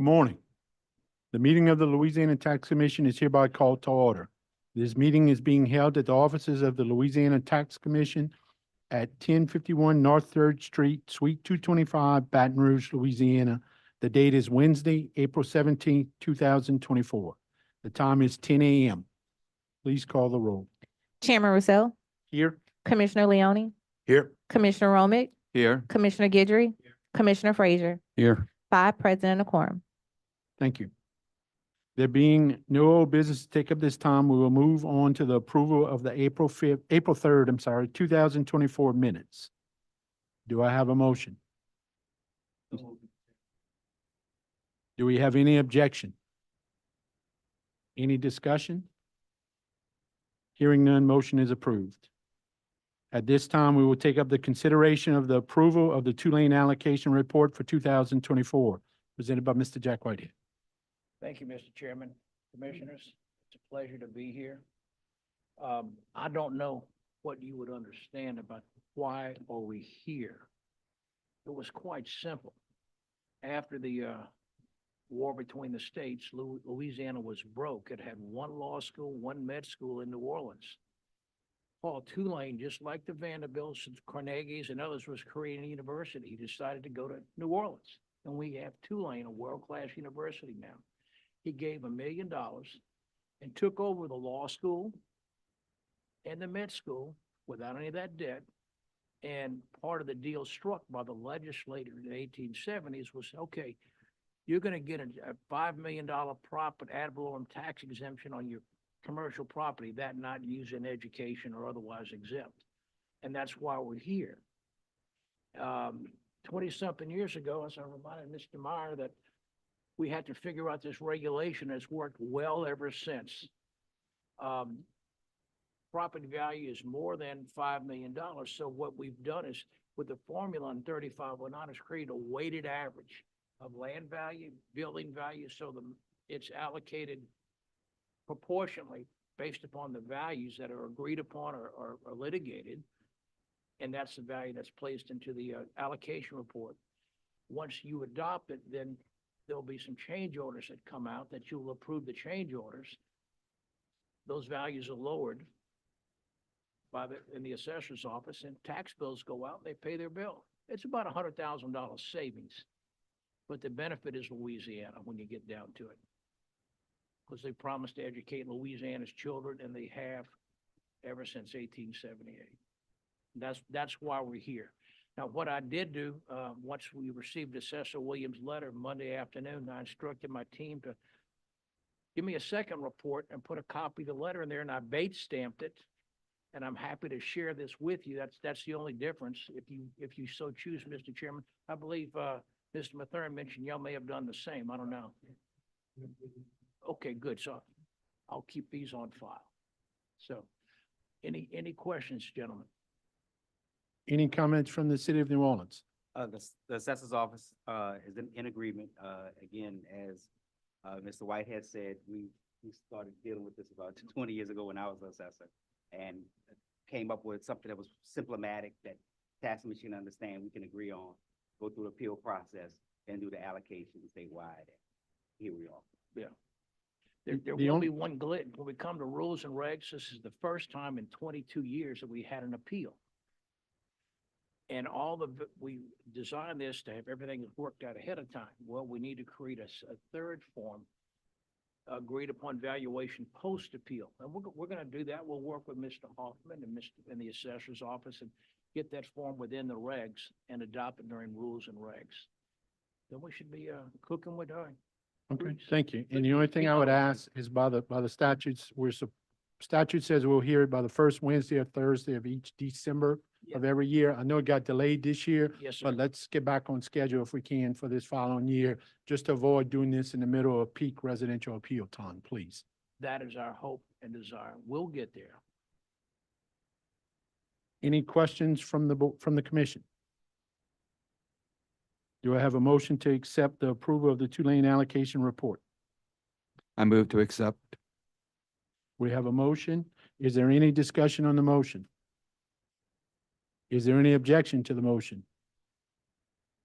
Good morning. The meeting of the Louisiana Tax Commission is hereby called to order. This meeting is being held at the offices of the Louisiana Tax Commission at 1051 North 3rd Street, Suite 225, Baton Rouge, Louisiana. The date is Wednesday, April 17th, 2024. The time is 10 a.m. Please call the roll. Chairman Russell, Here. Commissioner Leone, Here. Commissioner Romick, Here. Commissioner Guidry, Commissioner Frazier, Here. 5 present and a quorum. Thank you. There being no old business to take up this time, we will move on to the approval of the April 3rd, 2024 minutes. Do I have a motion? Do we have any objection? Any discussion? Hearing none, motion is approved. At this time, we will take up the consideration of the approval of the two-lane allocation report for 2024, presented by Mr. Jack Whitehead. Thank you, Mr. Chairman, Commissioners. It's a pleasure to be here. I don't know what you would understand about why are we here. It was quite simple. After the war between the states, Louisiana was broke. It had one law school, one med school in New Orleans. Paul Tulane, just like the Vanderbilts, Carnegies, and others, was creating a university. He decided to go to New Orleans, and we have Tulane, a world-class university now. He gave $1 million and took over the law school and the med school without any of that debt. And part of the deal struck by the legislature in the 1870s was, okay, you're going to get a $5 million profit ad valorem tax exemption on your commercial property, that not used in education or otherwise exempt. And that's why we're here. 20-something years ago, as I reminded Mr. Meyer, that we had to figure out this regulation. It's worked well ever since. Property value is more than $5 million. So what we've done is, with the formula in 3509, is create a weighted average of land value, building value, so it's allocated proportionally based upon the values that are agreed upon or litigated. And that's the value that's placed into the allocation report. Once you adopt it, then there'll be some change orders that come out that you'll approve the change orders. Those values are lowered in the assessor's office, and tax bills go out, they pay their bill. It's about $100,000 savings. But the benefit is Louisiana when you get down to it. Because they promised to educate Louisiana's children, and they have ever since 1878. That's why we're here. Now, what I did do, once we received Assessor Williams' letter Monday afternoon, I instructed my team to give me a second report and put a copy of the letter in there, and I bait stamped it. And I'm happy to share this with you. That's the only difference. If you so choose, Mr. Chairman. I believe Mr. Mathern mentioned y'all may have done the same. I don't know. Okay, good. So I'll keep these on file. So any questions, gentlemen? Any comments from the city of New Orleans? The assessor's office is in agreement. Again, as Mr. Whitehead said, we started dealing with this about 20 years ago when I was an assessor, and came up with something that was symptomatic that tax machine understand we can agree on, go through the appeal process, and do the allocation statewide. Here we are. Yeah. There will be one glitch. When we come to rules and regs, this is the first time in 22 years that we had an appeal. And we designed this to have everything worked out ahead of time. Well, we need to create a third form, agreed upon valuation post-appeal. And we're going to do that. We'll work with Mr. Hoffman and the assessor's office and get that form within the regs and adopt it during rules and regs. Then we should be cooking with oil. Okay, thank you. And the only thing I would ask is by the statutes, statute says we'll hear it by the first Wednesday or Thursday of each December of every year. I know it got delayed this year, Yes, sir. but let's get back on schedule if we can for this following year, just to avoid doing this in the middle of peak residential appeal time, please. That is our hope and desire. We'll get there. Any questions from the commission? Do I have a motion to accept the approval of the two-lane allocation report? I move to accept. We have a motion. Is there any discussion on the motion? Is there any objection to the motion?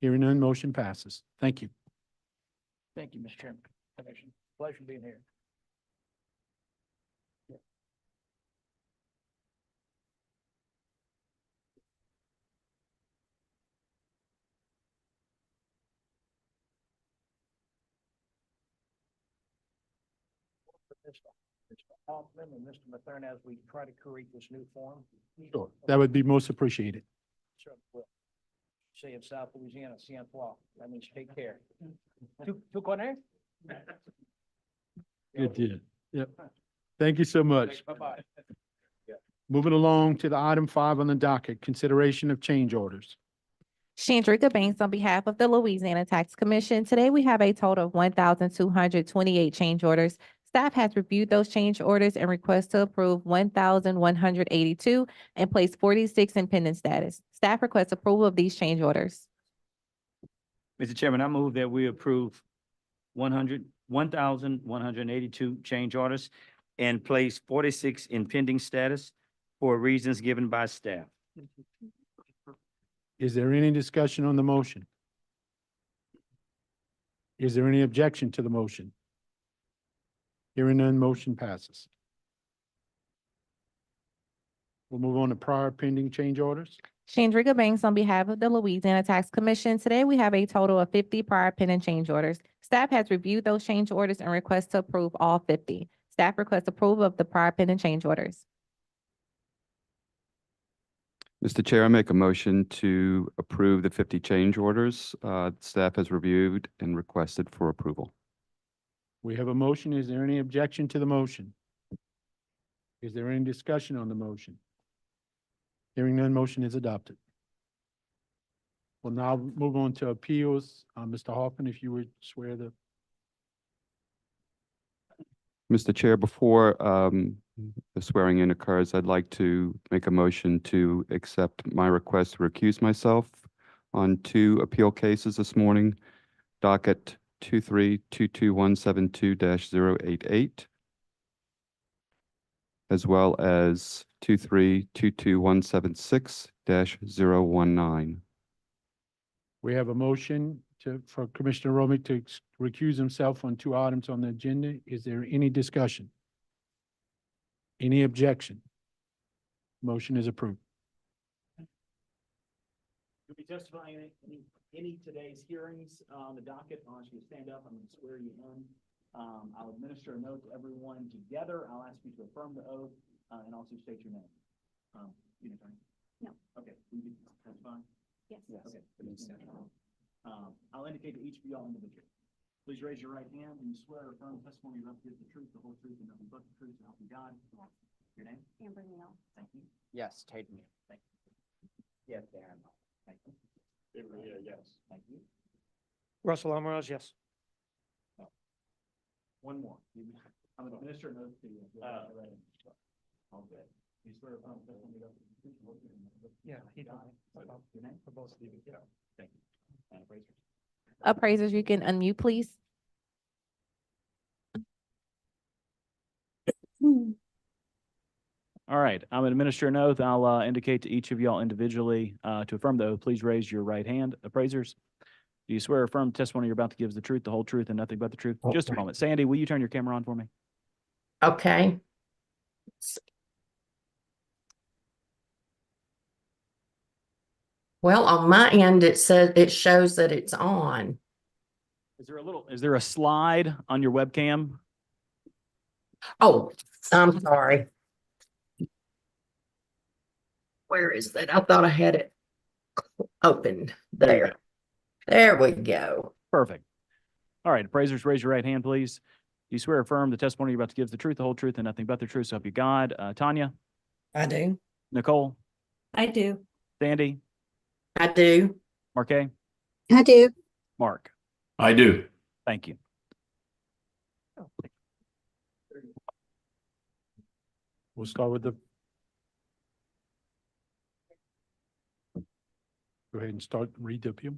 Hearing none, motion passes. Thank you. Thank you, Mr. Chairman. Commissioner, pleasure being here. Mr. Hoffman and Mr. Mathern, as we try to create this new form. Sure. That would be most appreciated. Sure will. Say in South Louisiana, Saint Paul, that means take care. Tu connais? Good deal. Yep. Thank you so much. Bye-bye. Moving along to the item 5 on the docket, consideration of change orders. Chandrika Banks on behalf of the Louisiana Tax Commission. Today, we have a total of 1,228 change orders. Staff has reviewed those change orders and requests to approve 1,182 and place 46 in pending status. Staff requests approval of these change orders. Mr. Chairman, I move that we approve 1,182 change orders and place 46 in pending status for reasons given by staff. Is there any discussion on the motion? Is there any objection to the motion? Hearing none, motion passes. We'll move on to prior pending change orders. Chandrika Banks on behalf of the Louisiana Tax Commission. Today, we have a total of 50 prior pending change orders. Staff has reviewed those change orders and requests to approve all 50. Staff requests approval of the prior pending change orders. Mr. Chair, I make a motion to approve the 50 change orders. Staff has reviewed and requested for approval. We have a motion. Is there any objection to the motion? Is there any discussion on the motion? Hearing none, motion is adopted. We'll now move on to appeals. Mr. Hoffman, if you would swear the. Mr. Chair, before the swearing in occurs, I'd like to make a motion to accept my request to recuse myself on 2 appeal cases this morning, docket 23-22172-088, as well as 23-22176-019. We have a motion for Commissioner Romick to recuse himself on 2 items on the agenda. Is there any discussion? Any objection? Motion is approved. You'll be testifying in any today's hearings on the docket. I'll ask you to stand up. I'm going to swear you in. I'll administer a note to everyone together. I'll ask you to affirm the oath and also state your name. You an attorney? No. Okay. Will you testify? Yes. Okay. I'll indicate to each of y'all individually. Please raise your right hand and you swear or affirm testimony you're about to give the truth, the whole truth, and nothing but the truth, so help you God. Yes. Your name? Amber Neal. Thank you. Yes, Tate. Thank you. Yes, Dan. Thank you. Yes. Thank you. Russell Almaraz, yes. One more. I'm going to administer an oath to you. All good. You swear or affirm testimony you're about to give the truth, the whole truth, and nothing but the truth, Yeah, so help he you God. Your name? For both of you. Yeah. Thank you. And appraisers. Appraisers, you can unmute, please. All right, I'm going to administer an oath. I'll indicate to each of y'all individually to affirm the oath. Please raise your right hand. Appraisers, do you swear or affirm testimony you're about to give is the truth, the whole truth, and nothing but the truth? Just a moment. Sandy, will you turn your camera on for me? Okay. Well, on my end, it shows that it's on. Is there a slide on your webcam? Oh, I'm sorry. Where is that? I thought I had it opened there. There we go. Perfect. All right, appraisers, raise your right hand, please. Do you swear or affirm the testimony you're about to give is the truth, the whole truth, and nothing but the truth, so help you God? Tanya, I do. Nicole, I do. Sandy, I do. Marquet, I do. Mark. I do. Thank you. We'll start with the. Go ahead and read the appeal.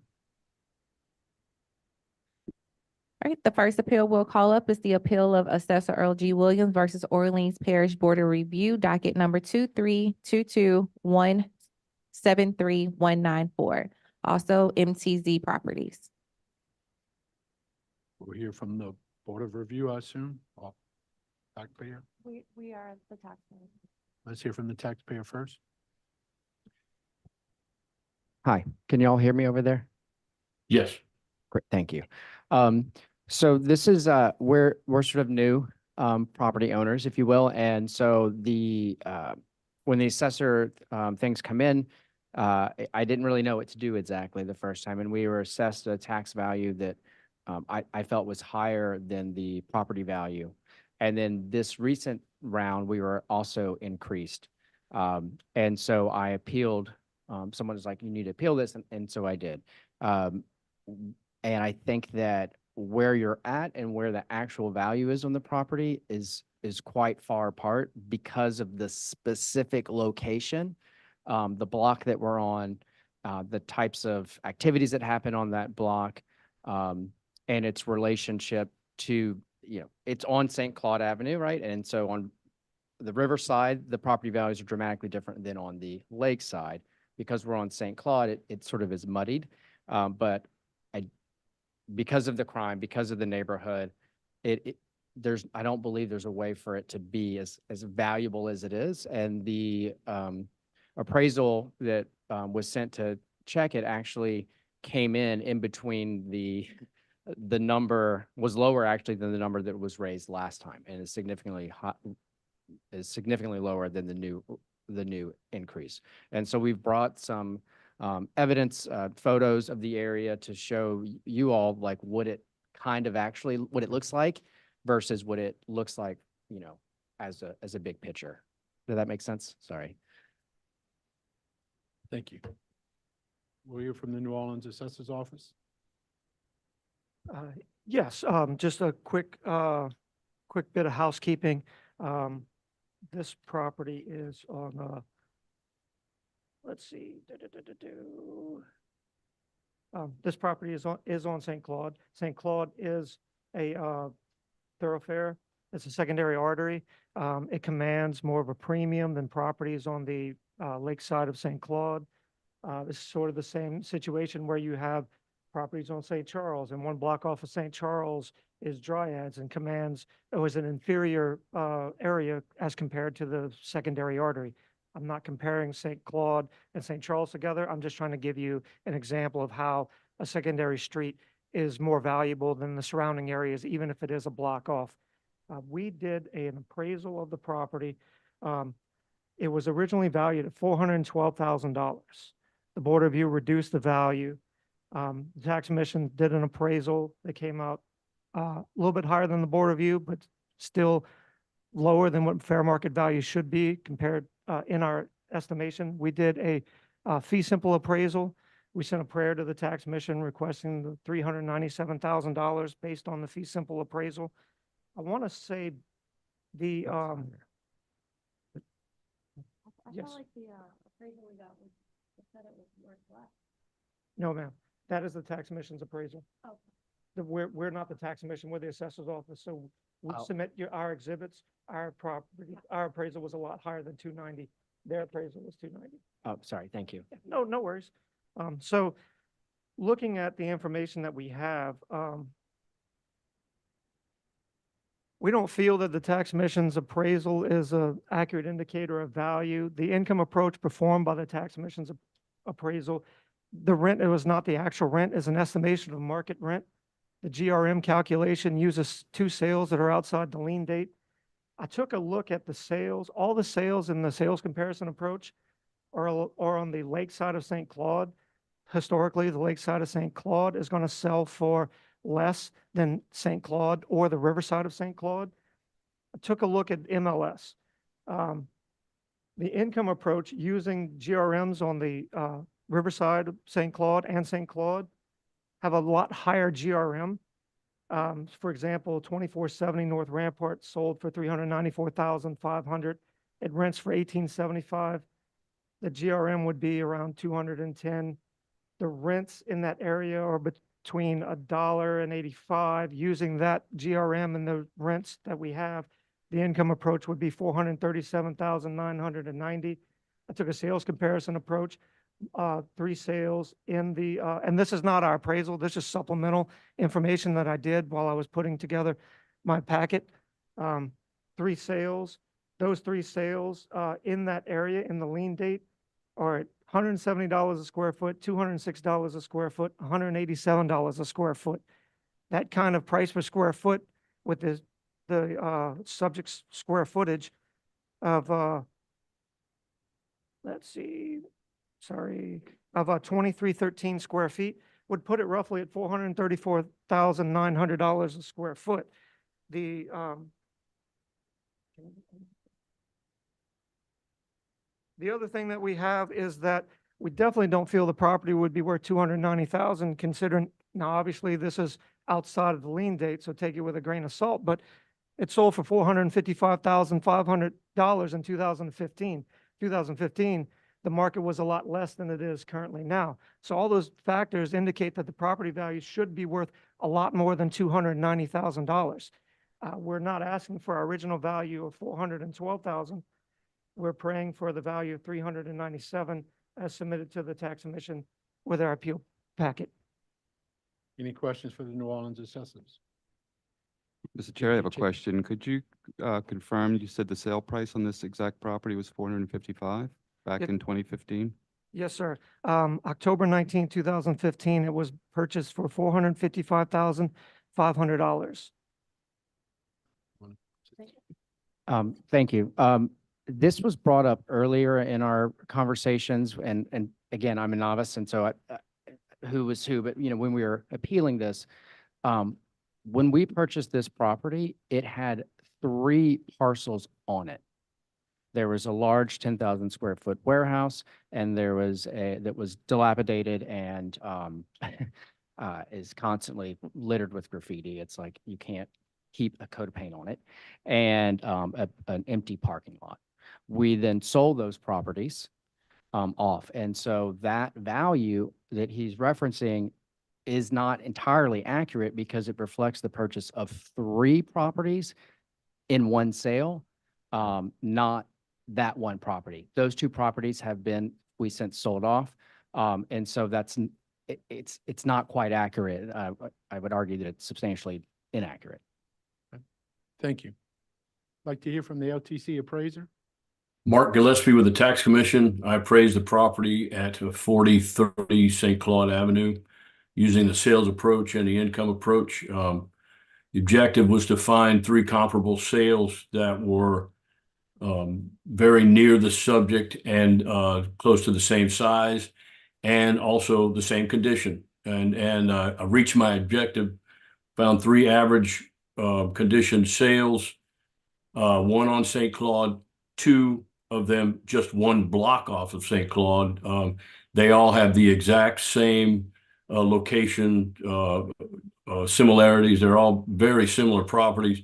All right, the first appeal we'll call up is the appeal of Assessor Earl G. Williams versus Orleans Parish Board of Review, docket number 2322173194. Also MTZ Properties. We'll hear from the Board of Review, I assume, or taxpayer. We are the taxpayer. Let's hear from the taxpayer first. Hi, can you all hear me over there? Yes. Great, thank you. So this is, we're sort of new, property owners, if you will. And so when the assessor, things come in, I didn't really know what to do exactly the first time. And we were assessed a tax value that, I felt was higher than the property value. And then this recent round, we were also increased. And so I appealed. Someone was like, you need to appeal this, and so I did. And I think that where you're at and where the actual value is on the property is quite far apart because of the specific location, the block that we're on, the types of activities that happen on that block, and its relationship to, it's on St. Claude Avenue, right? And so on the riverside, the property values are dramatically different than on the lakeside. Because we're on St. Claude, it sort of is muddied. But because of the crime, because of the neighborhood, I don't believe there's a way for it to be as valuable as it is. And the appraisal that was sent to check it actually came in between the number was lower actually than the number that was raised last time, and is significantly lower than the new increase. And so we've brought some evidence, photos of the area to show you all like what it looks like versus what it looks like, as a big picture. Does that make sense? Sorry. Thank you. We'll hear from the New Orleans Assessor's Office. Yes, just a quick bit of housekeeping. This property is on, let's see, this property is on St. Claude. St. Claude is a thoroughfare. It's a secondary artery. It commands more of a premium than properties on the lakeside of St. Claude. This is sort of the same situation where you have properties on St. Charles, and one block off of St. Charles is Dryads and commands, it was an inferior area as compared to the secondary artery. I'm not comparing St. Claude and St. Charles together. I'm just trying to give you an example of how a secondary street is more valuable than the surrounding areas, even if it is a block off. We did an appraisal of the property. It was originally valued at $412,000. The Board of Review reduced the value. The Tax Commission did an appraisal that came out a little bit higher than the Board of Review, but still lower than what fair market value should be compared in our estimation. We did a fee simple appraisal. We sent a prayer to the Tax Commission requesting the $397,000 based on the fee simple appraisal. I want to say the yes. like the appraisal we got said it was worth less. No, ma'am. That is the Tax Commission's appraisal. Okay. We're not the Tax Commission, we're the Assessor's Office, so we submit our exhibits, our property, our appraisal was a lot higher than 290. Their appraisal was 290. Oh, sorry. Thank you. No worries. So looking at the information that we have, we don't feel that the Tax Commission's appraisal is an accurate indicator of value. The income approach performed by the Tax Commission's appraisal, the rent, it was not the actual rent, is an estimation of market rent. The GRM calculation uses two sales that are outside the lien date. I took a look at the sales. All the sales in the sales comparison approach are on the lakeside of St. Claude. Historically, the lakeside of St. Claude is going to sell for less than St. Claude or the riverside of St. Claude. I took a look at MLS. The income approach using GRMs on the riverside of St. Claude and St. Claude have a lot higher GRM. For example, 2470 North Rampart sold for $394,500. It rents for $1,875. The GRM would be around 210. The rents in that area are between $1.85. Using that GRM and the rents that we have, the income approach would be $437,990. I took a sales comparison approach. three sales in the, and this is not our appraisal, this is supplemental information that I did while I was putting together my packet. Three sales, those three sales, in that area in the lien date are at $170 a square foot, $206 a square foot, $187 a square foot. That kind of price per square foot with the subject square footage of, let's see, sorry, of 2313 square feet would put it roughly at $434,900 a square foot. The, the other thing that we have is that we definitely don't feel the property would be worth 290,000 considering, now obviously this is outside of the lien date, so take it with a grain of salt, but it sold for $455,500 in 2015. 2015, the market was a lot less than it is currently now. So all those factors indicate that the property value should be worth a lot more than $290,000. We're not asking for our original value of $412,000. We're praying for the value of $397 as submitted to the tax commission with our appeal packet. Any questions for the New Orleans assessors? Mr. Chair, I have a Chair. question. Could you confirm, you said the sale price on this exact property was 455 back Yep. in 2015? Yes, sir. October 19, 2015, it was purchased for $455,500. Thank you. This was brought up earlier in our conversations, and again, I'm a novice, and so who was who, but you know, when we were appealing this, when we purchased this property, it had 3 parcels on it. There was a large 10,000 square foot warehouse, and there was a that was dilapidated and is constantly littered with graffiti. It's like you can't keep a coat of paint on it, and an empty parking lot. We then sold those properties off, and so that value that he's referencing is not entirely accurate because it reflects the purchase of 3 properties in one sale, not that one property. Those 2 properties have been, we since sold off. And so it's not quite accurate. I would argue that it's substantially inaccurate. Thank you. Like to hear from the LTC appraiser? Mark Gillespie with the Tax Commission. I appraised the property at 4030 St. Claude Avenue using the sales approach and the income approach. The objective was to find 3 comparable sales that were very near the subject and close to the same size and also the same condition. And I reached my objective, found 3 average condition sales, 1 on St. Claude, 2 of them just 1 block off of St. Claude. They all have the exact same location similarities. They're all very similar properties.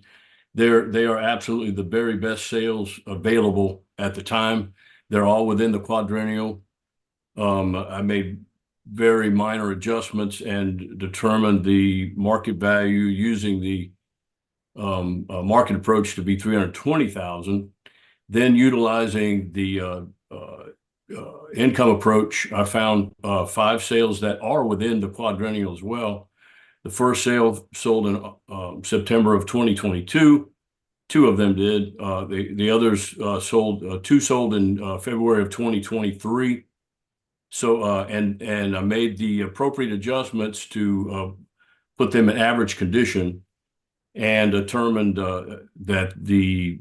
They are absolutely the very best sales available at the time. They're all within the quadrennial. I made very minor adjustments and determined the market value using the market approach to be 320,000. Then utilizing the income approach, I found 5 sales that are within the quadrennial as well. The first sale sold in September of 2022. 2 of them did. The others sold. 2 sold in February of 2023. So and I made the appropriate adjustments to put them in average condition, and determined that the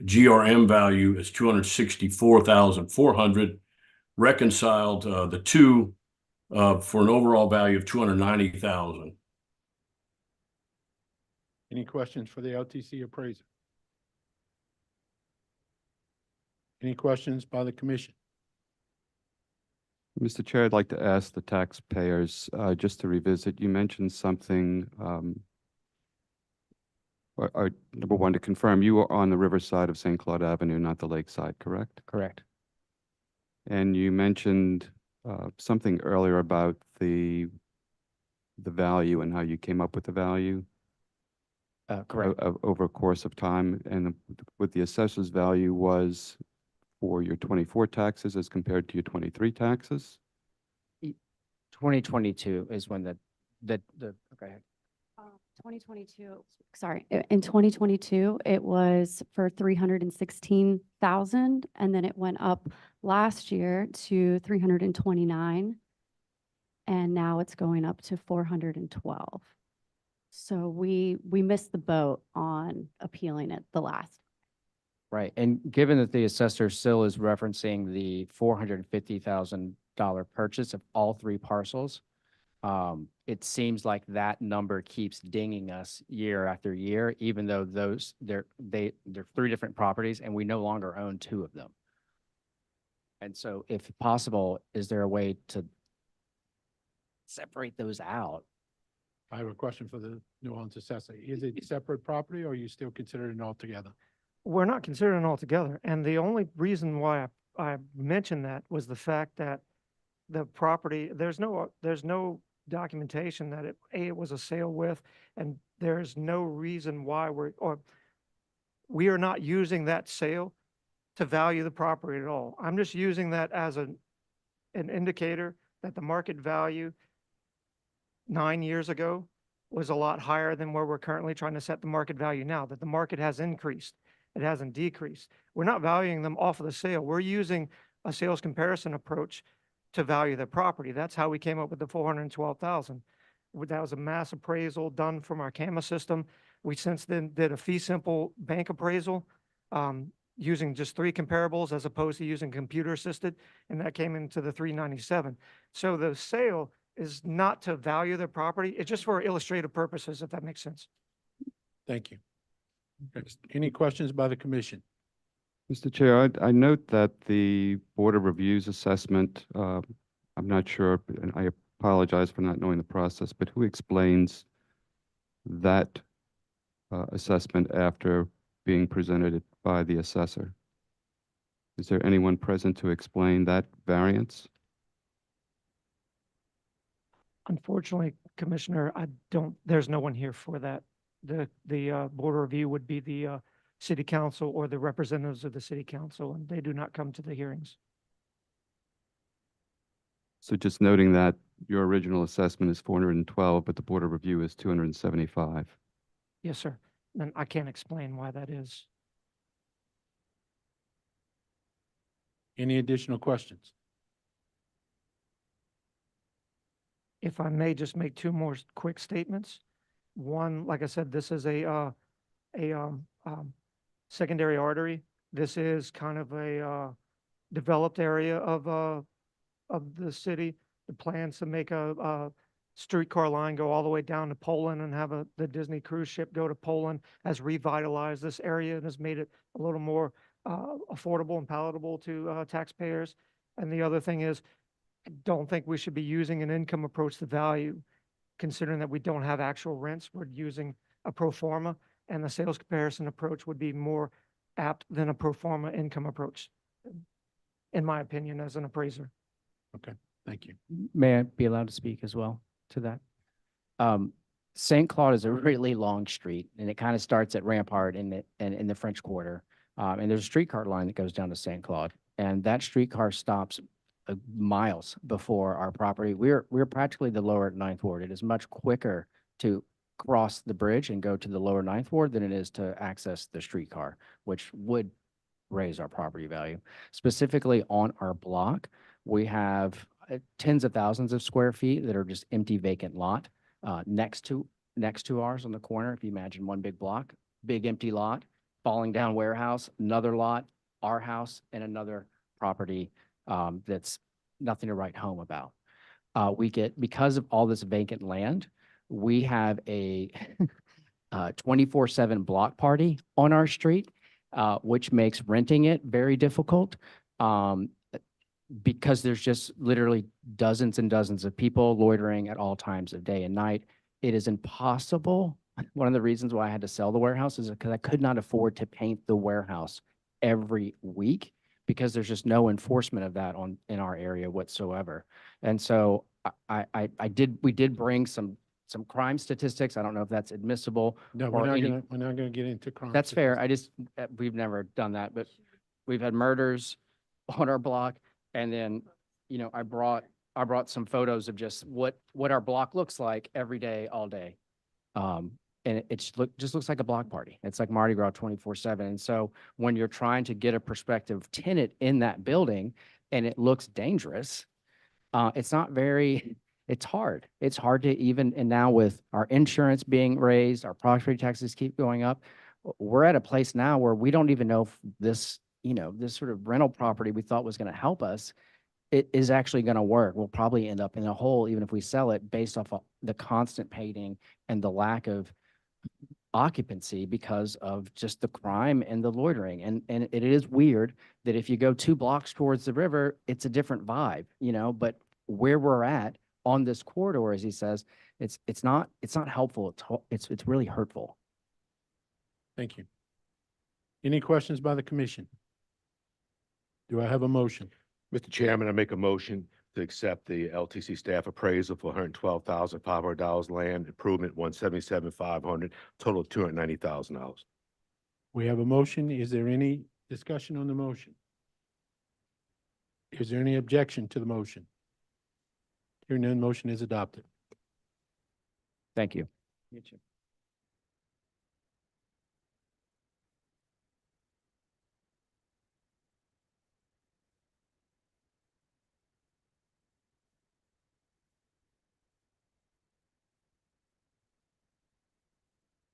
GRM value is 264,400. Reconciled the 2 for an overall value of 290,000. Any questions for the LTC appraiser? Any questions by the commission? Mr. Chair, I'd like to ask the taxpayers, just to revisit, you mentioned something, number 1, to confirm, you are on the riverside of St. Claude Avenue, not the lakeside, correct? Correct. And you mentioned something earlier about the value and how you came up with the value Correct. over a course of time, and what the assessor's value was for your 24 taxes as compared to your 23 taxes? 2022 is when okay. 2022, sorry, in 2022, it was for 316,000, and then it went up last year to 329, and now it's going up to 412. So we missed the boat on appealing it the last. Right, and given that the assessor still is referencing the $450,000 purchase of all three parcels, it seems like that number keeps dinging us year after year, even though they're three different properties and we no longer own two of them. And so if possible, is there a way to separate those out? I have a question for the New Orleans assessor. Is it separate property or are you still considering it all together? We're not considering it altogether, and the only reason why I mentioned that was the fact that the property, there's no documentation that it was a sale with, and there's no reason why we are not using that sale to value the property at all. I'm just using that as an indicator that the market value 9 years ago was a lot higher than where we're currently trying to set the market value now, that the market has increased. It hasn't decreased. We're not valuing them off of the sale. We're using a sales comparison approach to value the property. That's how we came up with the 412,000. That was a mass appraisal done from our CAMA system. We since then did a fee simple bank appraisal using just 3 comparables as opposed to using computer assisted, and that came into the 397. So the sale is not to value the property. It's just for illustrative purposes, if that makes sense. Thank you. Any questions by the commission? Mr. Chair, I note that the Board of Review's assessment, I'm not sure, and I apologize for not knowing the process, but who explains that assessment after being presented by the assessor? Is there anyone present to explain that variance? Unfortunately, Commissioner, there's no one here for that. The Board of Review would be the City Council or the representatives of the City Council, and they do not come to the hearings. So just noting that your original assessment is 412, but the Board of Review is 275. Yes, sir. And I can't explain why that is. Any additional questions? If I may just make 2 more quick statements. One, like I said, this is a secondary artery. This is kind of a developed area of the city. The plans to make a streetcar line go all the way down to Poland and have the Disney cruise ship go to Poland has revitalized this area and has made it a little more affordable and palatable to taxpayers. And the other thing is, I don't think we should be using an income approach to value, considering that we don't have actual rents. We're using a pro forma, and the sales comparison approach would be more apt than a pro forma income approach, in my opinion, as an appraiser. Okay, thank you. May I be allowed to speak as well to that? St. Claude is a really long street, and it kind of starts at Rampart in the French Quarter. And there's a streetcar line that goes down to St. Claude, and that streetcar stops miles before our property. We're practically the lower Ninth Ward. It is much quicker to cross the bridge and go to the lower Ninth Ward than it is to access the streetcar, which would raise our property value. Specifically on our block, we have tens of thousands of square feet that are just empty vacant lot next to ours on the corner. If you imagine one big block, big empty lot, falling down warehouse, another lot, our house, and another property that's nothing to write home about. Because of all this vacant land, we have a 24/7 block party on our street, which makes renting it very difficult because there's just literally dozens and dozens of people loitering at all times of day and night. It is impossible. One of the reasons why I had to sell the warehouse is because I could not afford to paint the warehouse every week, because there's just no enforcement of that in our area whatsoever. And so we did bring some crime statistics. I don't know if that's admissible. No, or we're not gonna get into crime. That's fair. statistics. We've never done that, but we've had murders, on our block. And then, I brought some photos of just what our block looks like every day, all day. And just looks like a block party. It's like Mardi Gras 24/7. And so when you're trying to get a prospective tenant in that building and it looks dangerous, it's not very, it's hard. It's hard to even, and now with our insurance being raised, our property taxes keep going up. We're at a place now where we don't even know if this, this sort of rental property we thought was going to help us, it is actually going to work. We'll probably end up in a hole, even if we sell it, based off of the constant painting and the lack of occupancy because of just the crime and the loitering. And it is weird that if you go 2 blocks towards the river, it's a different vibe, but where we're at on this corridor, as he says, it's not helpful. It's really hurtful. Thank you. Any questions by the commission? Do I have a motion? Mr. Chairman, I make a motion to accept the LTC staff appraisal for $112,500 land improvement, 177,500, total of $290,000. We have a motion. Is there any discussion on the motion? Is there any objection to the motion? Hearing none, motion is adopted. Thank you.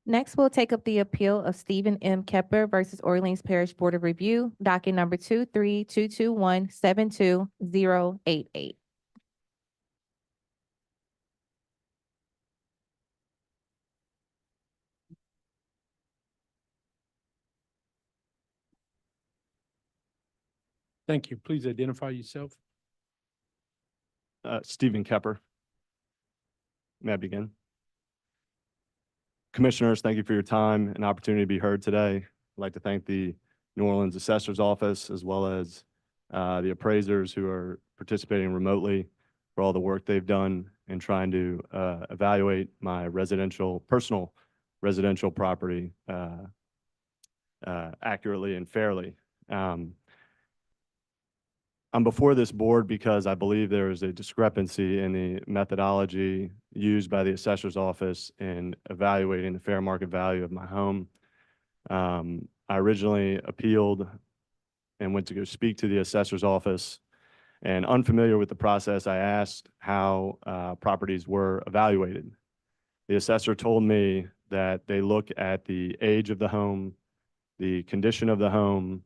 Next, we'll take up the appeal of Stephen M. Kepler versus Orleans Parish Board of Review, docket number 23221-72088. Thank you. Please identify yourself. Stephen Kepper. May I begin? Commissioners, thank you for your time and opportunity to be heard today. I'd like to thank the New Orleans Assessor's Office as well as the appraisers who are participating remotely for all the work they've done in trying to evaluate my personal residential property accurately and fairly. I'm before this board because I believe there is a discrepancy in the methodology used by the assessor's office in evaluating the fair market value of my home. I originally appealed and went to go speak to the assessor's office, and unfamiliar with the process, I asked how properties were evaluated. The assessor told me that they look at the age of the home, the condition of the home,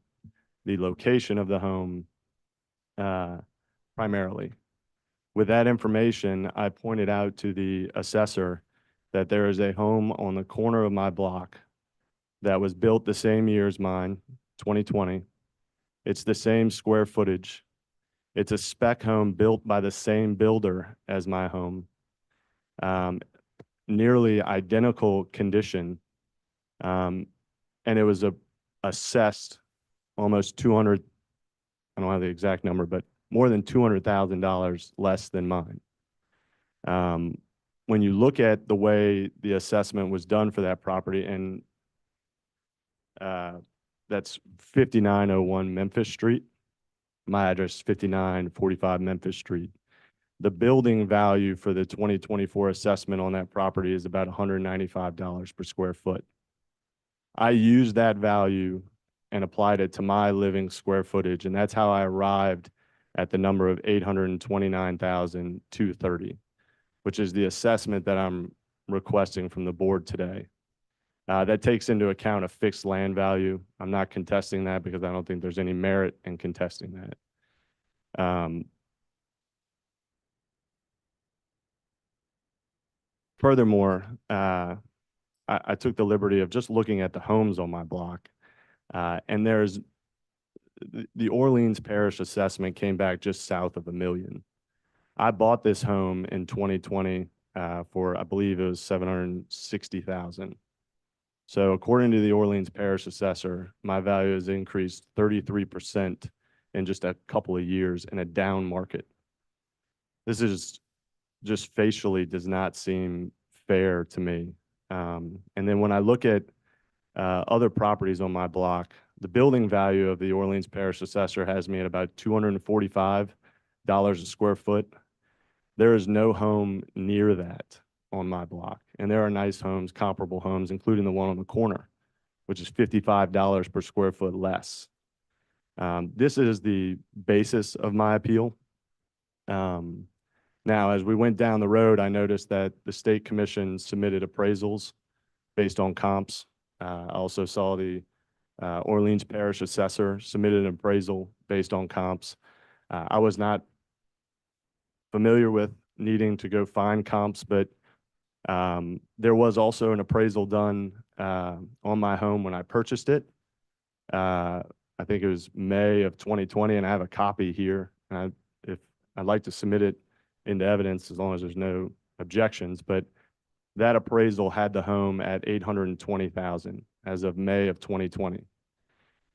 the location of the home, primarily. With that information, I pointed out to the assessor that there is a home on the corner of my block that was built the same year as mine, 2020. It's the same square footage. It's a spec home built by the same builder as my home. Nearly identical condition. And it was assessed almost 200, I don't have the exact number, but more than $200,000 less than mine. When you look at the way the assessment was done for that property, and that's 5901 Memphis Street. My address is 5945 Memphis Street. The building value for the 2024 assessment on that property is about $195 per square foot. I used that value and applied it to my living square footage, and that's how I arrived at the number of 829,230, which is the assessment that I'm requesting from the board today. That takes into account a fixed land value. I'm not contesting that because I don't think there's any merit in contesting that. Furthermore, I took the liberty of just looking at the homes on my block. And there's the Orleans Parish assessment came back just south of $1 million. I bought this home in 2020 for, I believe it was $760,000. So according to the Orleans Parish assessor, my value has increased 33% in just a couple of years in a down market. This is just facially does not seem fair to me. And then when I look at other properties on my block, The building value of the Orleans Parish Assessor has me at about $245 a square foot. There is no home near that on my block. And there are nice homes, comparable homes, including the one on the corner, which is $55 per square foot less. This is the basis of my appeal. Now, as we went down the road, I noticed that the state commission submitted appraisals based on comps. I also saw the Orleans Parish Assessor submitted an appraisal based on comps. I was not familiar with needing to go find comps, but there was also an appraisal done on my home when I purchased it. I think it was May of 2020, and I have a copy here. And I'd like to submit it into evidence as long as there's no objections, but that appraisal had the home at $820,000 as of May of 2020.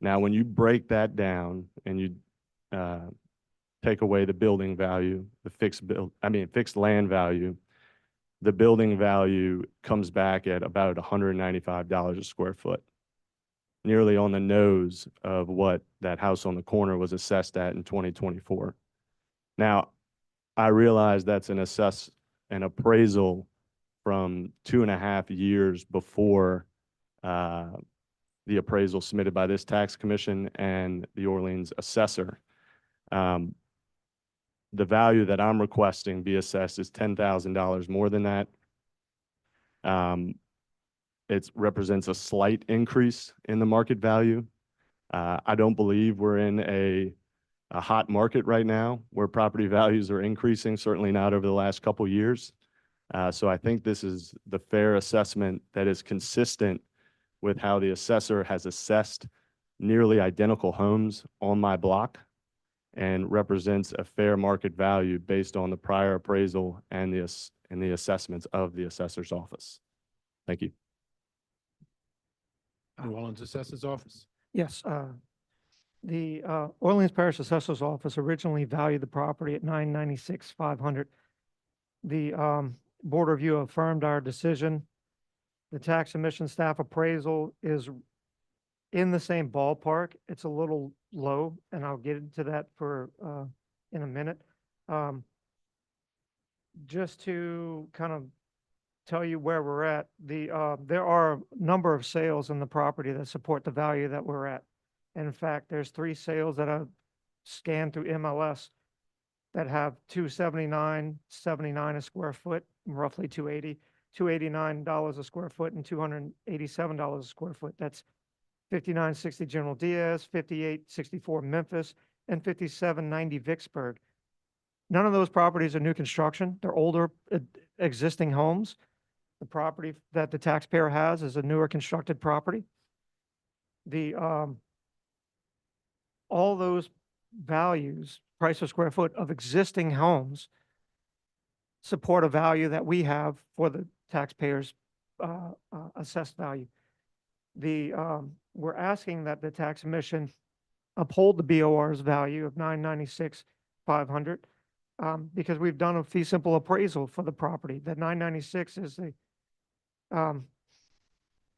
Now, when you break that down and you take away the building value, the fixed land value, the building value comes back at about $195 a square foot, nearly on the nose of what that house on the corner was assessed at in 2024. Now, I realize that's an appraisal from 2.5 years before the appraisal submitted by this tax commission and the Orleans assessor. The value that I'm requesting be assessed is $10,000 more than that. It represents a slight increase in the market value. I don't believe we're in a hot market right now where property values are increasing, certainly not over the last couple years. So I think this is the fair assessment that is consistent with how the assessor has assessed nearly identical homes on my block and represents a fair market value based on the prior appraisal and the assessments of the assessor's office. Thank you. New Orleans Assessor's Office. Yes, the Orleans Parish Assessor's Office originally valued the property at $996,500. The Board Review affirmed our decision. The tax commission staff appraisal is in the same ballpark. It's a little low, and I'll get into that in a minute. Just to kind of tell you where we're at, there are a number of sales in the property that support the value that we're at. And in fact, there's 3 sales that I've scanned through MLS that have $279.79 a square foot, roughly $289 a square foot, and $287 a square foot. That's 5960 General Diaz, 5864 Memphis, and 5790 Vicksburg. None of those properties are new construction. They're older existing homes. The property that the taxpayer has is a newer constructed property. All those values, price per square foot of existing homes, support a value that we have for the taxpayer's assessed value. We're asking that the tax commission uphold the BOR's value of $996,500 because we've done a fee simple appraisal for the property. That $996 is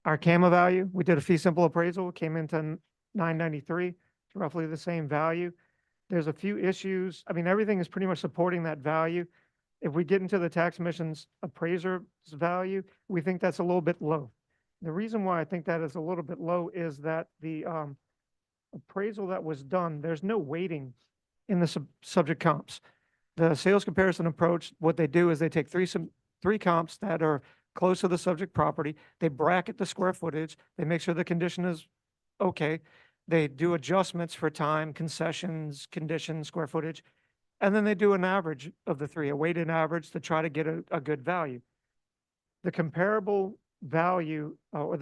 our CAMA value. We did a fee simple appraisal, came into $993. It's roughly the same value. There's a few issues. I mean, everything is pretty much supporting that value. If we get into the tax commission's appraiser's value, we think that's a little bit low. The reason why I think that is a little bit low is that the appraisal that was done, there's no weighting in the subject comps. The sales comparison approach, what they do is they take three comps that are close to the subject property. They bracket the square footage. They make sure the condition is okay. They do adjustments for time, concessions, conditions, square footage, and then they do an average of the 3, a weighted average to try to get a good value. The comparable value or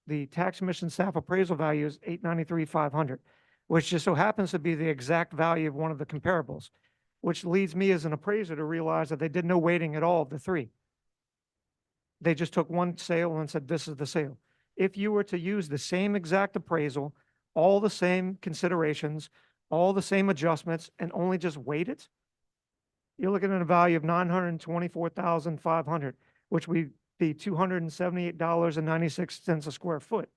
the tax commission staff appraisal value is $893,500, which just so happens to be the exact value of one of the comparables, which leads me as an appraiser to realize that they did no weighting at all of the 3. They just took one sale and said, this is the sale. If you were to use the same exact appraisal, all the same considerations, all the same adjustments, and only just weight it, you're looking at a value of $924,500, which would be $278.96 a square foot,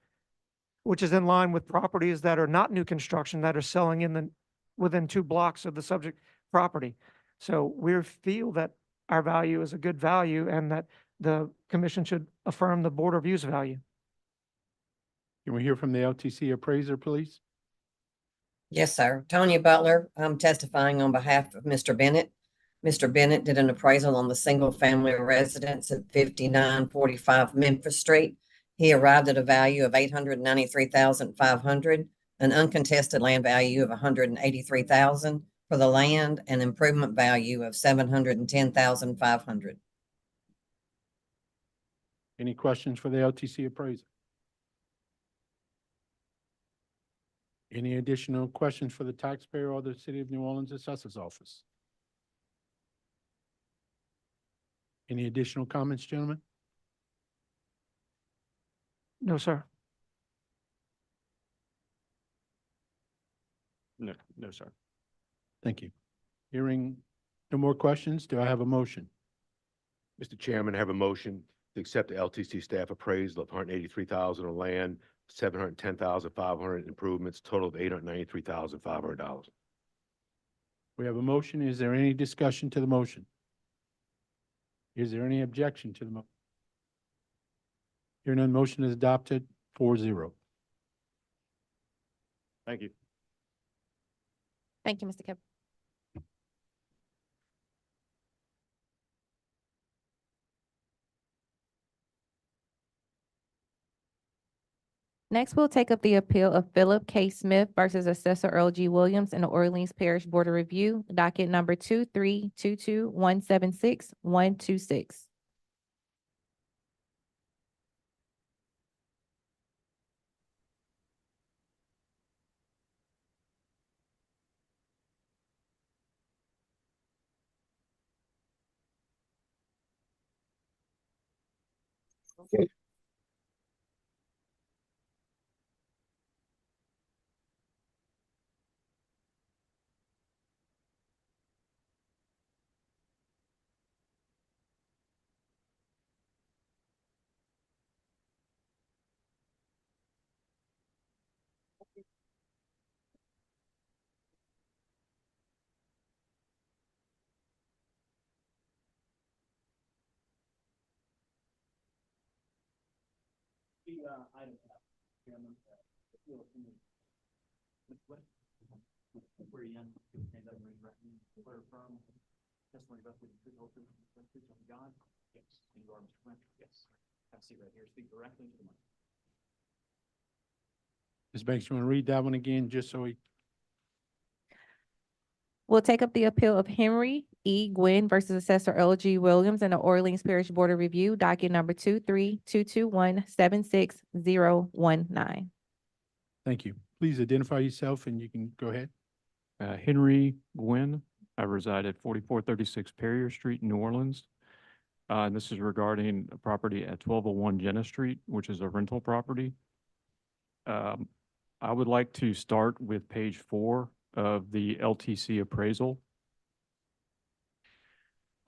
which is in line with properties that are not new construction that are selling within 2 blocks of the subject property. So we feel that our value is a good value and that the commission should affirm the Board of Review's value. Can we hear from the LTC appraiser, please? Yes, sir. Tanya Butler, I'm testifying on behalf of Mr. Bennett. Mr. Bennett did an appraisal on the single-family residence at 5945 Memphis Street. He arrived at a value of $893,500, an uncontested land value of $183,000 for the land, and improvement value of $710,500. Any questions for the LTC appraiser? Any additional questions for the taxpayer or the City of New Orleans Assessor's Office? Any additional comments, gentlemen? No, sir. No, no, sir. Thank you. Hearing no more questions, do I have a motion? Mr. Chairman, I have a motion to accept the LTC staff appraisal of $183,000 on land, $710,500 improvements, total of $893,500. We have a motion. Is there any discussion to the motion? Is there any objection to the motion? Hearing none, motion is adopted 4-0. Thank you. Thank you, Mr. Kip. Next, we'll take up the appeal of Philip K. Smith versus Assessor Earl G. Williams in the Orleans Parish Board of Review, docket number 2322176-126. Item F, Chairman, appeal of Henry. Where you stand up and raise your right hand. Swear affirm testimony about the truth, whole truth, and the truth of God. Yes. And you are Mr. Fletcher. Yes. Have a seat right here. Speak directly to the mic. Ms. Banks, you want to read that one again, just so we, We'll take up the appeal of Henry E. Gwynn versus Assessor Earl G. Williams in the Orleans Parish Board of Review, docket number 23221-76019. thank you. Please identify yourself and you can go ahead. Henry Gwynn. I reside at 4436 Perrier Street, New Orleans. And this is regarding a property at 1201 Jenna Street, which is a rental property. I would like to start with page 4 of the LTC appraisal.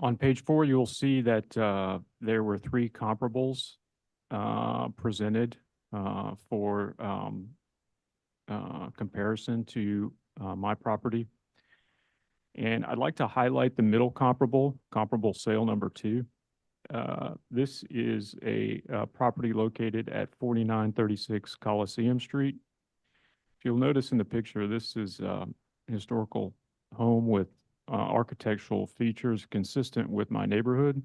On page 4, you'll see that there were 3 comparables presented for comparison to my property. And I'd like to highlight the middle comparable sale number 2. This is a property located at 4936 Coliseum Street. If you'll notice in the picture, this is a historical home with architectural features consistent with my neighborhood.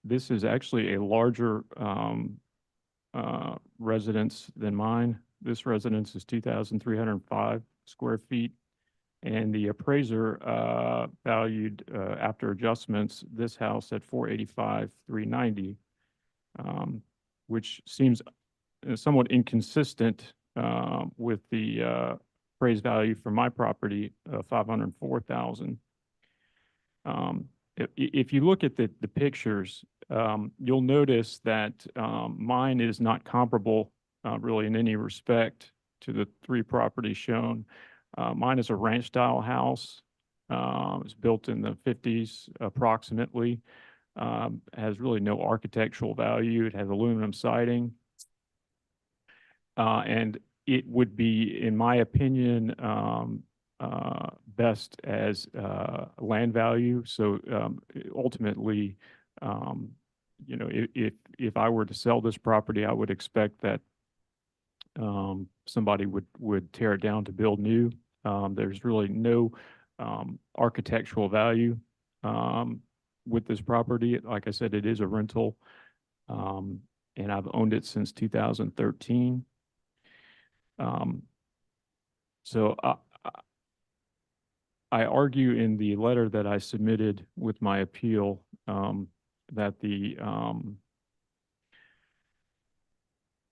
This is actually a larger residence than mine. This residence is 2,305 square feet. And the appraiser valued, after adjustments, this house at $485,390, which seems somewhat inconsistent with the appraised value for my property of $504,000. If you look at the pictures, you'll notice that mine is not comparable really in any respect to the 3 properties shown. Mine is a ranch-style house. It's built in the 50s approximately. Has really no architectural value. It has aluminum siding. And it would be, in my opinion, best as land value. So ultimately, if I were to sell this property, I would expect that somebody would tear it down to build new. There's really no architectural value with this property. Like I said, it is a rental, and I've owned it since 2013. So I argue in the letter that I submitted with my appeal that the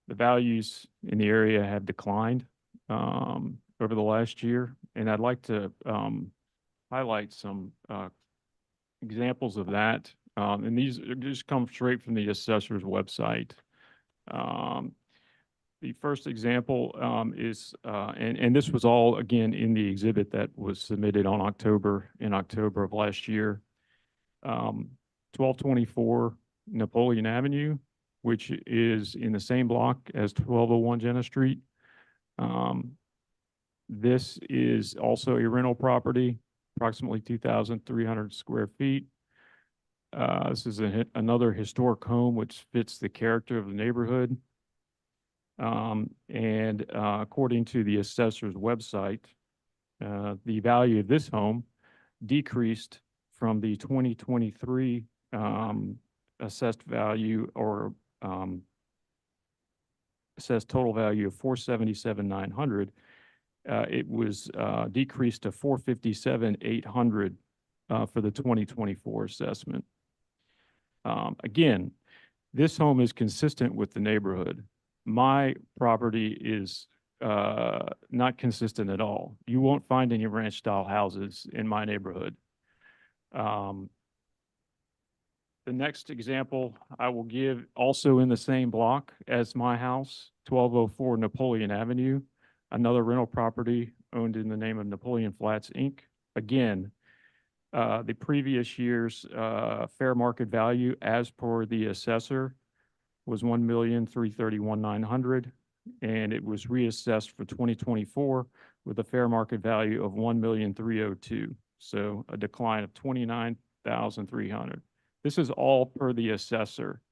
values in the area have declined over the last year, and I'd like to highlight some examples of that. And these just come straight from the assessor's website. The first example is, and this was all, again, in the exhibit that was submitted in October of last year. 1224 Napoleon Avenue, which is in the same block as 1201 Jenna Street. This is also a rental property, approximately 2,300 square feet. This is another historic home which fits the character of the neighborhood. And according to the assessor's website, the value of this home decreased from the 2023 assessed value or assessed total value of $477,900. It was decreased to $457,800 for the 2024 assessment. Again, this home is consistent with the neighborhood. My property is not consistent at all. You won't find any ranch-style houses in my neighborhood. The next example I will give, also in the same block as my house, 1204 Napoleon Avenue, another rental property owned in the name of Napoleon Flats, Inc. Again, the previous year's fair market value as per the assessor was $1,331,900, and it was reassessed for 2024 with a fair market value of $1,302,000. So a decline of $29,300. This is all per the assessor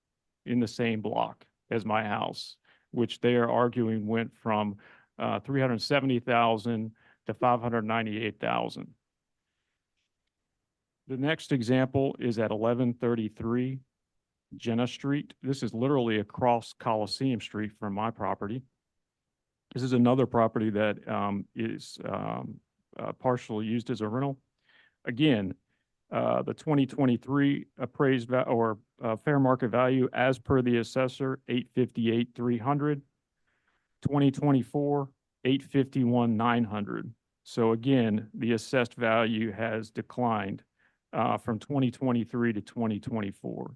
in the same block as my house, which they are arguing went from $370,000 to $598,000. The next example is at 1133 Jenna Street. This is literally across Coliseum Street from my property. This is another property that is partially used as a rental. Again, the 2023 appraised fair market value as per the assessor, $858,300. 2024, $851,900. So again, the assessed value has declined from 2023 to 2024.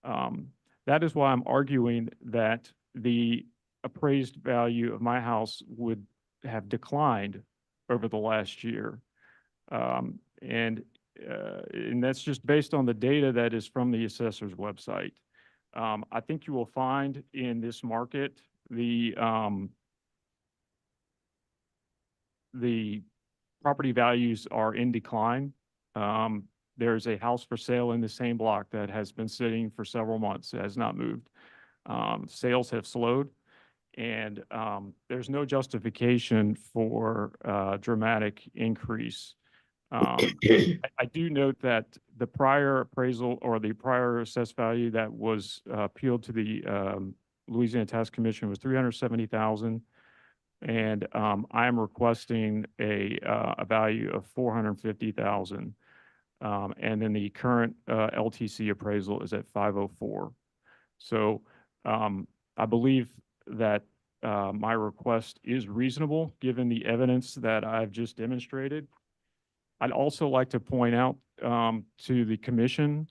That is why I'm arguing that the appraised value of my house would have declined over the last year. And that's just based on the data that is from the assessor's website. I think you will find in this market the property values are in decline. There's a house for sale in the same block that has been sitting for several months. It has not moved. Sales have slowed, and there's no justification for dramatic increase. I do note that the prior appraisal or the prior assessed value that was appealed to the Louisiana Tax Commission was $370,000, and I am requesting a value of $450,000. And then the current LTC appraisal is at 504. So I believe that my request is reasonable given the evidence that I've just demonstrated. I'd also like to point out to the commission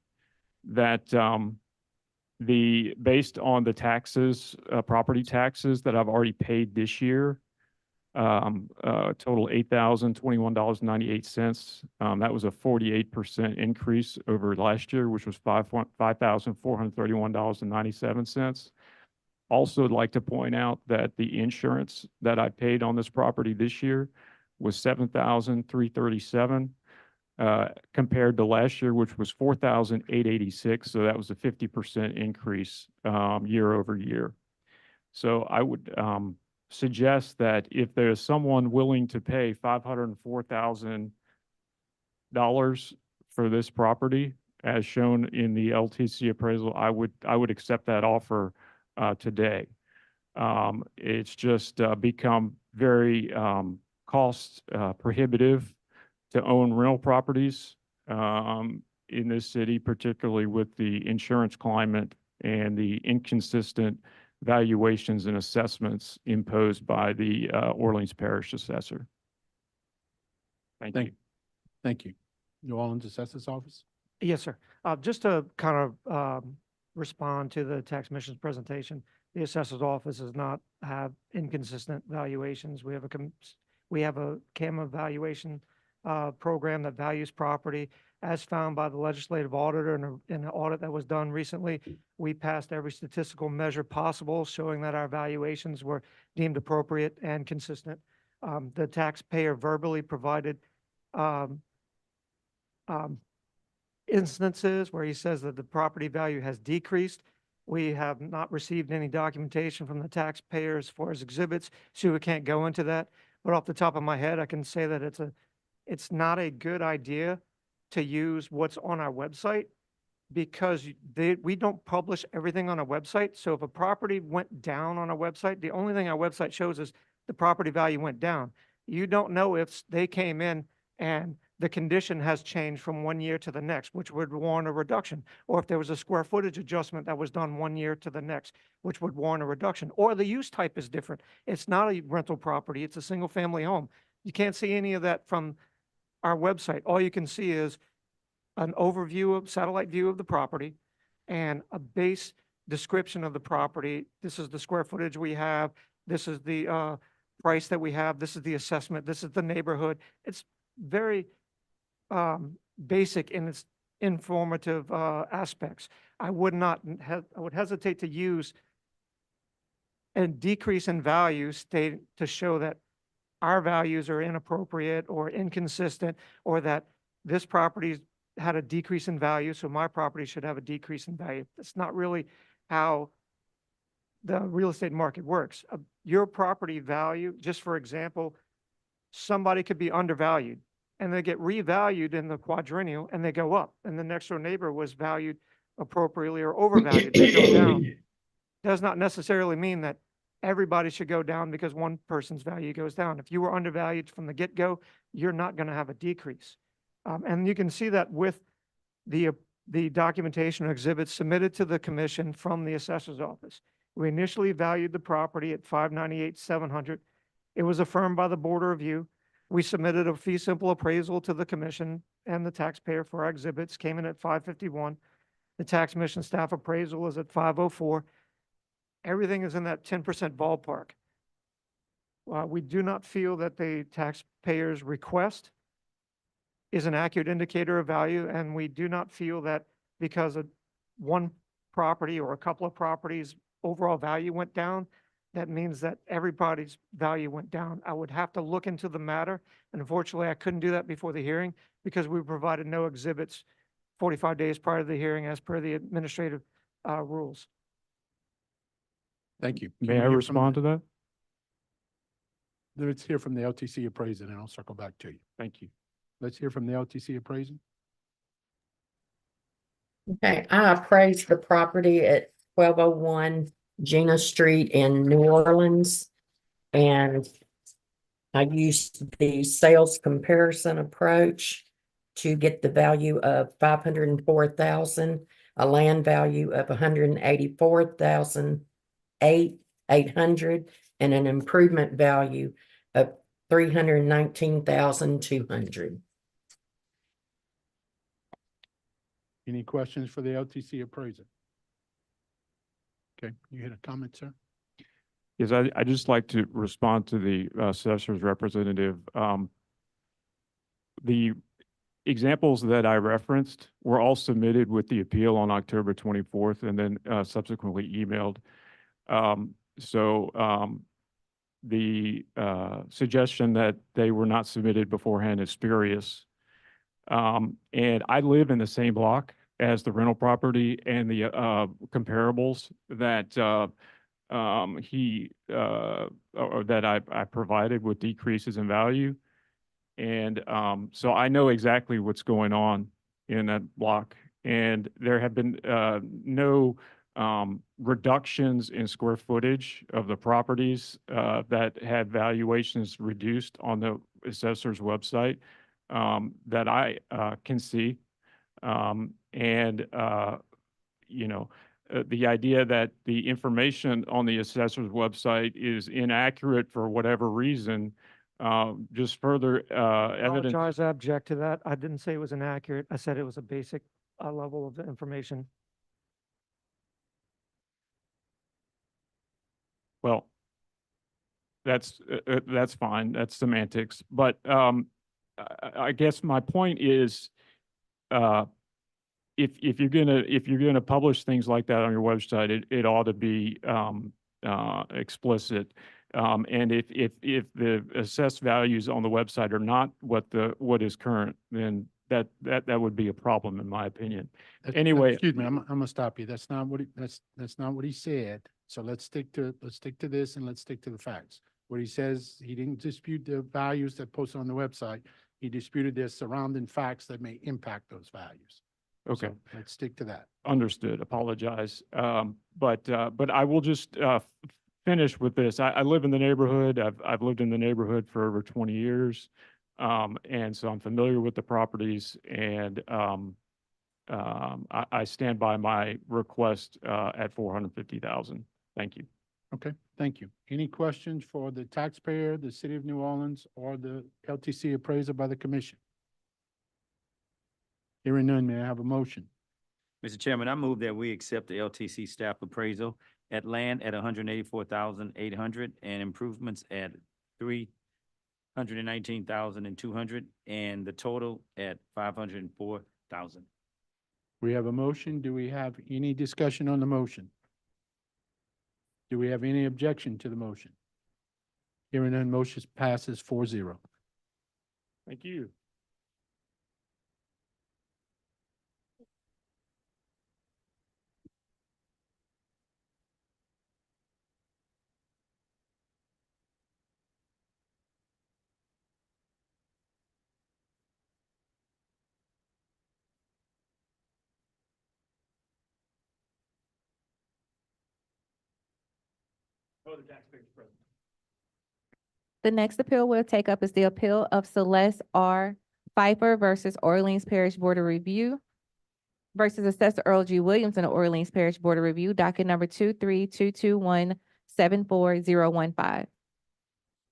that based on the taxes, property taxes that I've already paid this year, total $8,021.98. That was a 48% increase over last year, which was $5,431.97. Also would like to point out that the insurance that I paid on this property this year was $7,337 compared to last year, which was $4,886. So that was a 50% increase year over year. So I would suggest that if there's someone willing to pay $504,000 for this property, as shown in the LTC appraisal, I would accept that offer today. It's just become very cost prohibitive to own rental properties in this city, particularly with the insurance climate and the inconsistent valuations and assessments imposed by the Orleans Parish Assessor. Thank you. Thank you. New Orleans Assessor's Office? Yes, sir. Just to kind of respond to the tax commission's presentation, the assessor's office does not have inconsistent valuations. We have a CAMA valuation program that values property as found by the legislative auditor in an audit that was done recently. We passed every statistical measure possible, showing that our valuations were deemed appropriate and consistent. The taxpayer verbally provided instances where he says that the property value has decreased. We have not received any documentation from the taxpayer as far as exhibits, so we can't go into that. But off the top of my head, I can say that it's not a good idea to use what's on our website because we don't publish everything on our website. So if a property went down on our website, the only thing our website shows is the property value went down. You don't know if they came in and the condition has changed from one year to the next, which would warrant a reduction, or if there was a square footage adjustment that was done one year to the next, which would warrant a reduction, or the use type is different. It's not a rental property, it's a single family home. You can't see any of that from our website. All you can see is an overview of satellite view of the property and a base description of the property. This is the square footage we have. This is the price that we have. This is the assessment. This is the neighborhood. It's very basic in its informative aspects. I would hesitate to use a decrease in value state to show that our values are inappropriate or inconsistent, or that this property had a decrease in value, so my property should have a decrease in value. That's not really how the real estate market works. Your property value, just for example, somebody could be undervalued and they get revalued in the quadrennial and they go up, and the next door neighbor was valued appropriately or overvalued, they go down. Does not necessarily mean that everybody should go down because one person's value goes down. If you were undervalued from the get-go, you're not going to have a decrease. And you can see that with the documentation or exhibits submitted to the commission from the assessor's office. We initially valued the property at $598,700. It was affirmed by the board of review. We submitted a fee simple appraisal to the commission and the taxpayer for our exhibits, came in at $551. The tax commission staff appraisal is at $504. Everything is in that 10% ballpark. We do not feel that the taxpayer's request is an accurate indicator of value, and we do not feel that because of one property or a couple of properties overall value went down, that means that everybody's value went down. I would have to look into the matter, and unfortunately I couldn't do that before the hearing because we provided no exhibits 45 days prior to the hearing as per the administrative rules. Thank you. May I respond to that? Let's hear from the LTC appraiser, and I'll circle back to you. Thank you. Let's hear from the LTC appraiser. Okay, I appraised the property at 1201 Gina Street in New Orleans. And I used the sales comparison approach to get the value of $504,000, a land value of $184,800, and an improvement value of $319,200. Any questions for the LTC appraiser? Okay, you had a comment, sir? Yes, I just like to respond to the assessor's representative. The examples that I referenced were all submitted with the appeal on October 24th and then subsequently emailed. The suggestion that they were not submitted beforehand is spurious. And I live in the same block as the rental property, and the comparables that or that I provided with decreases in value. And so I know exactly what's going on in that block. And there have been no reductions in square footage of the properties that had valuations reduced on the assessor's website that I can see. The idea that the information on the assessor's website is inaccurate for whatever reason, just further evidence. Apologize, I object to that. I didn't say it was inaccurate. I said it was a basic level of information. Well, that's fine. That's semantics. But I guess my point is, if you're gonna publish things like that on your website, it ought to be explicit. And if the assessed values on the website are not what is current, then that would be a problem, in my opinion. Anyway. Excuse me, I'm gonna stop you. That's not what that's not what he said. So let's stick to this, and let's stick to the facts. What he says, he didn't dispute the values that posted on the website. He disputed their surrounding facts that may impact those values. Okay. So let's stick to that. Understood. Apologize. But I will just finish with this. I live in the neighborhood. I've lived in the neighborhood for over 20 years. And so I'm familiar with the properties, and I stand by my request at 450,000. Thank you. Okay, thank you. Any questions for the taxpayer, the city of New Orleans, or the LTC appraiser by the commission? Hearing none, may I have a motion? Mr. Chairman, I move that we accept the LTC staff appraisal at land at 184,800 and improvements at 319,200 and the total at 504,000. We have a motion. Do we have any discussion on the motion? Do we have any objection to the motion? Hearing none, motion passes 4-0. Thank you. The next appeal we'll take up is the appeal of Celeste R. Pfeiffer versus Orleans Parish Board of Review versus Assessor Earl G. Williams and the Orleans Parish Board of Review, docket number 23221-74015.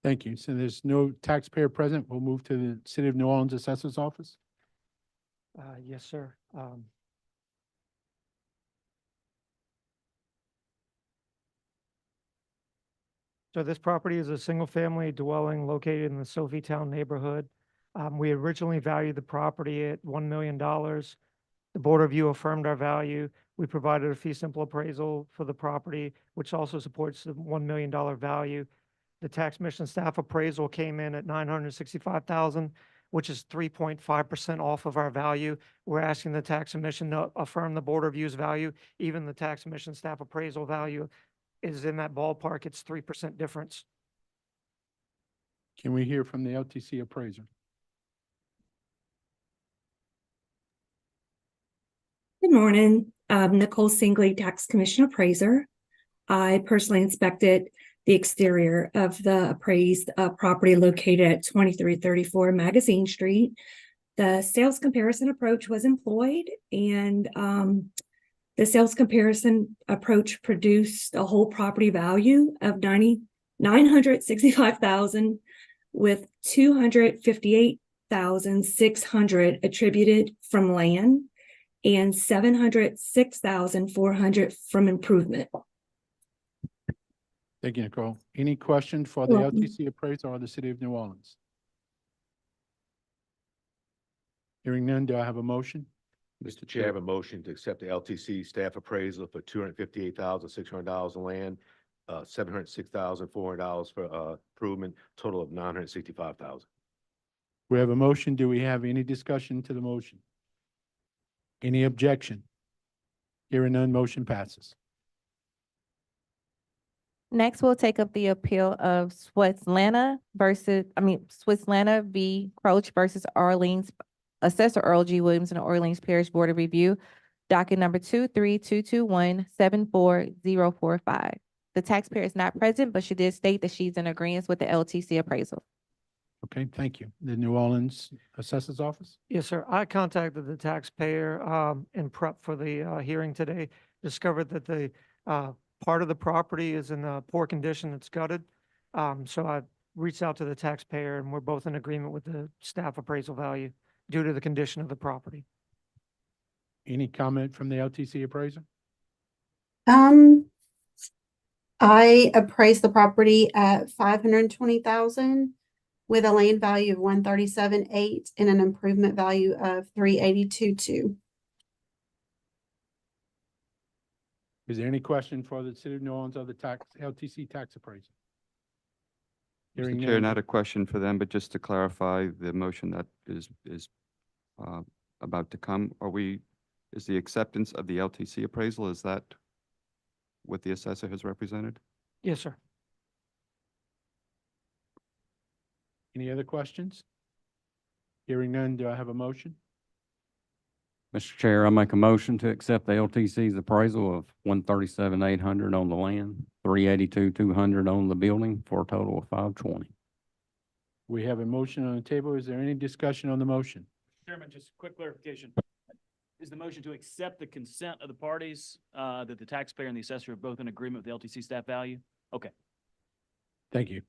Thank you. So there's no taxpayer present. We'll move to the City of New Orleans Assessor's Office. Yes, sir. So this property is a single-family dwelling located in the Sophie-town neighborhood. We originally valued the property at $1 million. The Board of Review affirmed our value. We provided a fee simple appraisal for the property, which also supports the $1 million value. The tax commission staff appraisal came in at $965,000, which is 3.5% off of our value. We're asking the tax commission to affirm the Board of Review's value. Even the tax commission staff appraisal value is in that ballpark. It's 3% difference. Can we hear from the LTC appraiser? Good morning. Nicole Singley, Tax Commission Appraiser. I personally inspected the exterior of the appraised property located at 2334 Magazine Street. The sales comparison approach was employed, and the sales comparison approach produced a whole property value of $965,000 with $258,600 attributed from land and $706,400 from improvement. Thank you, Nicole. Any questions for the Welcome. LTC appraiser or the City of New Orleans? Hearing none, do I have a motion? Mr. Chair, I have a motion to accept the LTC staff appraisal for $258,600 on land, $706,400 for, improvement, total of $965,000. We have a motion. Do we have any discussion to the motion? Any objection? Hearing none, motion passes. Next, we'll take up the appeal of Switzlana v. Croach versus Orleans, Assessor Earl G. Williams and the Orleans Parish Board of Review, docket number 23221-74045. The taxpayer is not present, but she did state that she's in agreement with the LTC appraisal. Okay, thank you. The New Orleans Assessor's Office? Yes, sir. I contacted the taxpayer in prep for the hearing today, discovered that the part of the property is in poor condition, it's gutted. So I reached out to the taxpayer and we're both in agreement with the staff appraisal value due to the condition of the property. Any comment from the LTC appraiser? I appraised the property at 520,000 with a land value of 137.8 and an improvement value of 382.2. Is there any question for the City of New Orleans of the LTC tax appraiser? Hearing Mr. Chair, none. not a question for them, but just to clarify the motion that is about to come, is the acceptance of the LTC appraisal, is that what the assessor has represented? Yes, sir. Any other questions? Hearing none, do I have a motion? Mr. Chair, I make a motion to accept the LTC's appraisal of 137,800 on the land, 382,200 on the building, for a total of 520. We have a motion on the table. Is there any discussion on the motion? Chairman, just quick clarification. Is the motion to accept the consent of the parties, that the taxpayer and the assessor are both in agreement with the LTC staff value? Okay. Thank you.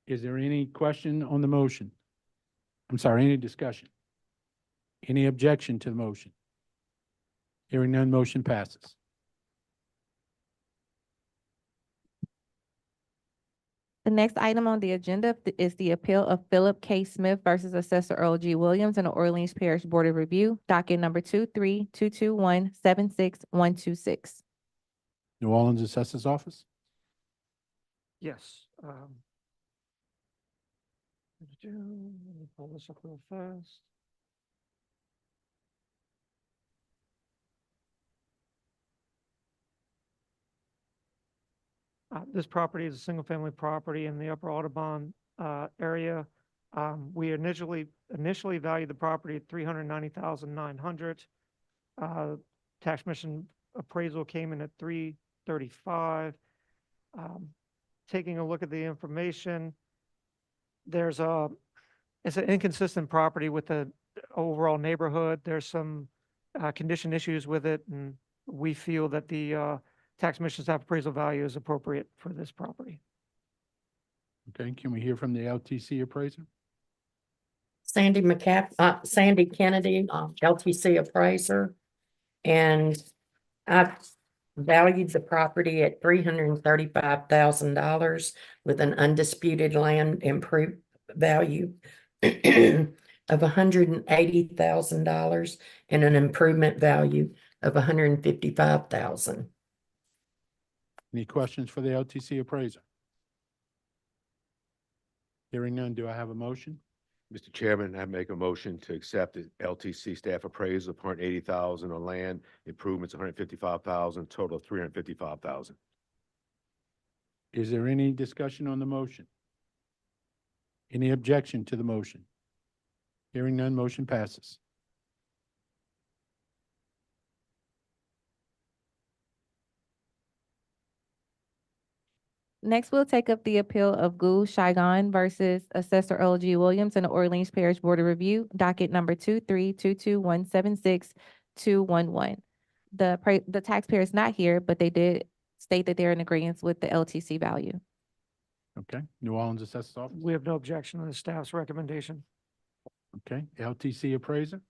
Is there any question on the motion? I'm sorry, any discussion? Any objection to the motion? Hearing none, motion passes. The next item on the agenda is the appeal of Philip K. Smith versus Assessor Earl G. Williams and the Orleans Parish Board of Review, docket number 23221-76126. New Orleans Assessor's Office? Yes. Let me pull this up real fast. This property is a single-family property in the Upper Audubon area. We initially valued the property at $390,900. Tax commission appraisal came in at $335. Taking a look at the information, it's an inconsistent property with the overall neighborhood. There's some condition issues with it, and we feel that the tax commission staff appraisal value is appropriate for this property. Okay, can we hear from the LTC appraiser? Sandy Kennedy, LTC appraiser. And I valued the property at $335,000 with an undisputed land improved value of $180,000 and an improvement value of $155,000. Any questions for the LTC appraiser? Hearing none, do I have a motion? Mr. Chairman, I make a motion to accept the LTC staff appraisal of $180,000 on land, improvements $155,000, total of $355,000. Is there any discussion on the motion? Any objection to the motion? Hearing none, motion passes. Next, we'll take up the appeal of Gul Shigan versus Assessor Earl G. Williams and the Orleans Parish Board of Review, docket number 2322176-211. The taxpayer is not here, but they did state that they're in agreement with the LTC value. Okay, New Orleans Assessor's Office? We have no objection to the staff's recommendation. Okay, LTC appraiser?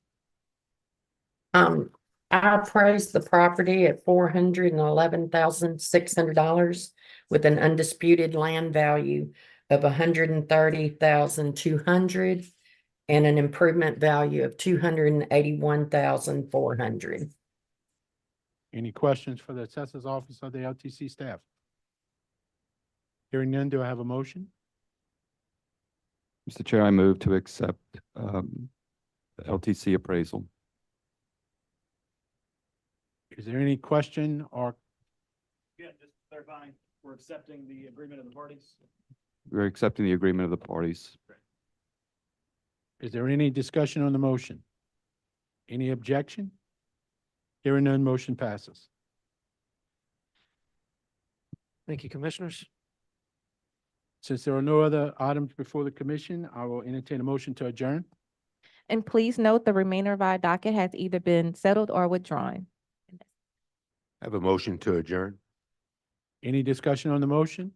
I appraised the property at $411,600 with an undisputed land value of $130,200 and an improvement value of $281,400. Any questions for the Assessor's Office or the LTC staff? Hearing none, do I have a motion? Mr. Chair, I move to accept the LTC appraisal. Is there any question or Yeah, just clarifying, we're accepting the agreement of the parties. We're accepting the agreement of the parties. is there any discussion on the motion? Any objection? Hearing none, motion passes. Thank you, Commissioners. Since there are no other items before the commission, I will entertain a motion to adjourn. And please note the remainder of our docket has either been settled or withdrawn. Have a motion to adjourn. Any discussion on the motion?